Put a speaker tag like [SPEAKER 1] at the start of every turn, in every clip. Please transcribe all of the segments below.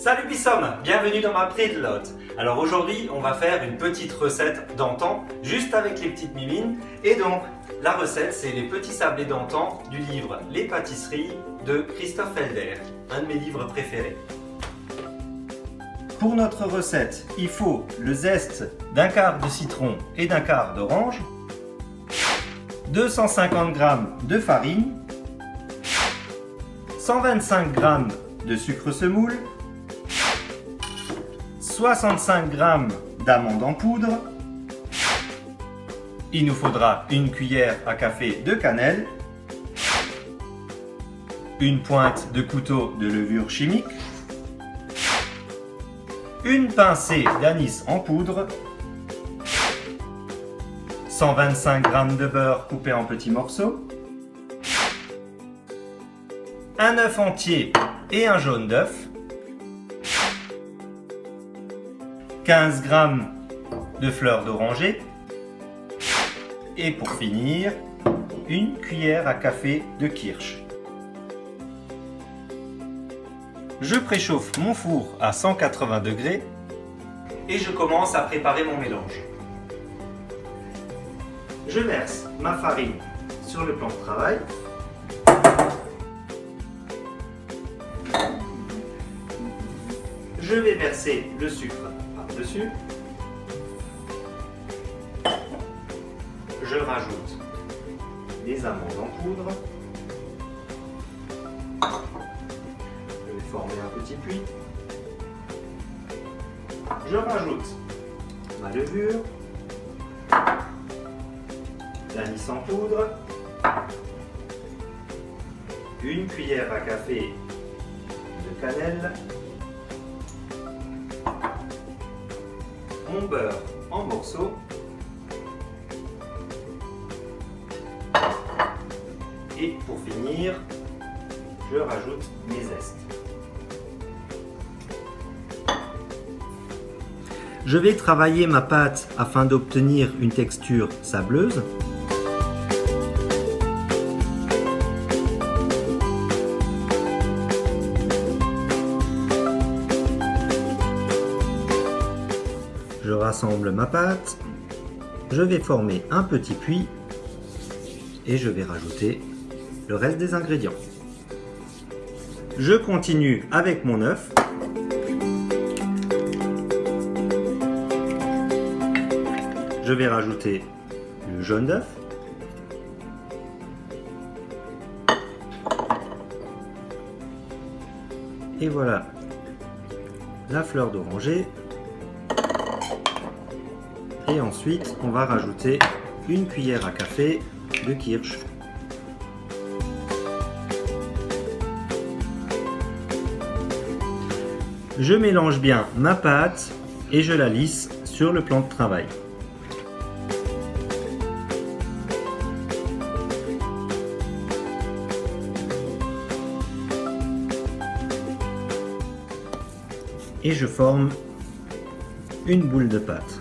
[SPEAKER 1] Salut Bissom, bienvenue dans ma prédelote. Alors aujourd'hui, on va faire une petite recette d'antan, juste avec les petites mimines. Et donc, la recette, c'est les petits sablés d'antan du livre Les pâtisseries de Christophe Helder, un de mes livres préférés. Pour notre recette, il faut le zeste d'un quart de citron et d'un quart d'orange, 250 g de farine, 125 g de sucre semoule, 65 g d'amandes en poudre. Il nous faudra une cuillère à café de cannelle, une pointe de couteau de levure chimique, une pincée d'anis en poudre, 125 g de beurre coupé en petits morceaux, un œuf entier et un jaune d'œuf, 15 g de fleurs d'oranger et pour finir, une cuillère à café de kirsch. Je préchauffe mon four à 180 degrés et je commence à préparer mon mélange. Je verse ma farine sur le plan de travail. Je vais verser le sucre par-dessus. Je rajoute les amandes en poudre. Je vais former un petit puits. Je rajoute ma levure, l'anis en poudre, une cuillère à café de cannelle, mon beurre en morceaux, et pour finir, je rajoute mes zestes. Je vais travailler ma pâte afin d'obtenir une texture sableuse. Je rassemble ma pâte, je vais former un petit puits et je vais rajouter le reste des ingrédients. Je continue avec mon œuf. Je vais rajouter le jaune d'œuf. Et voilà la fleur d'oranger. Et ensuite, on va rajouter une cuillère à café de kirsch. Je mélange bien ma pâte et je la lisse sur le plan de travail. Et je forme une boule de pâte.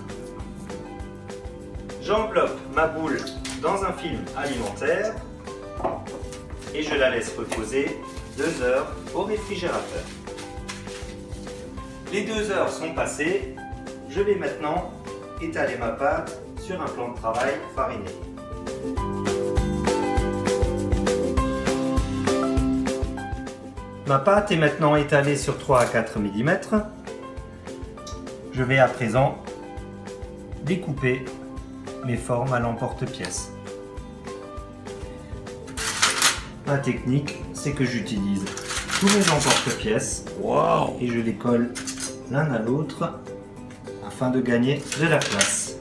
[SPEAKER 1] J'enveloppe ma boule dans un film alimentaire et je la laisse reposer 2 heures au réfrigérateur. Les 2 heures sont passées, je vais maintenant étaler ma pâte sur un plan de travail fariné. Ma pâte est maintenant étalée sur 3 à 4 mm. Je vais à présent découper mes formes à l'emporte-pièce. Ma technique, c'est que j'utilise tous mes emporte-pièces et je les colle l'un à l'autre afin de gagner de la place.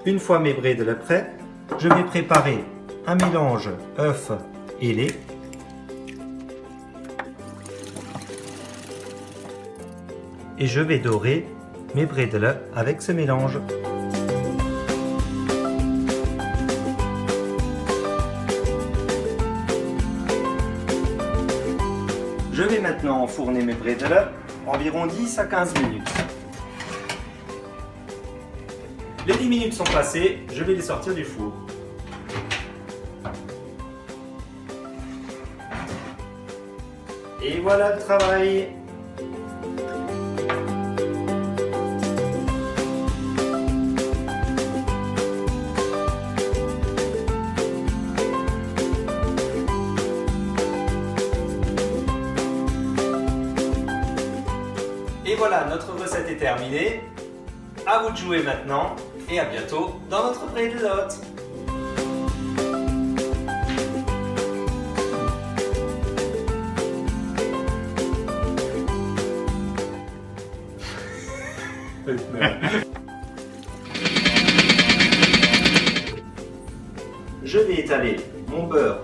[SPEAKER 1] Une fois mes bredels prêts, je vais préparer un mélange œuf et lait. Et je vais dorer mes bredels avec ce mélange. Je vais maintenant enfourner mes bredels environ 10 à 15 minutes. Les 10 minutes sont passées, je vais les sortir du four. Et voilà le travail. Et voilà, notre recette est terminée. À vous de jouer maintenant et à bientôt dans notre Brédelotte. Je vais étaler mon beurre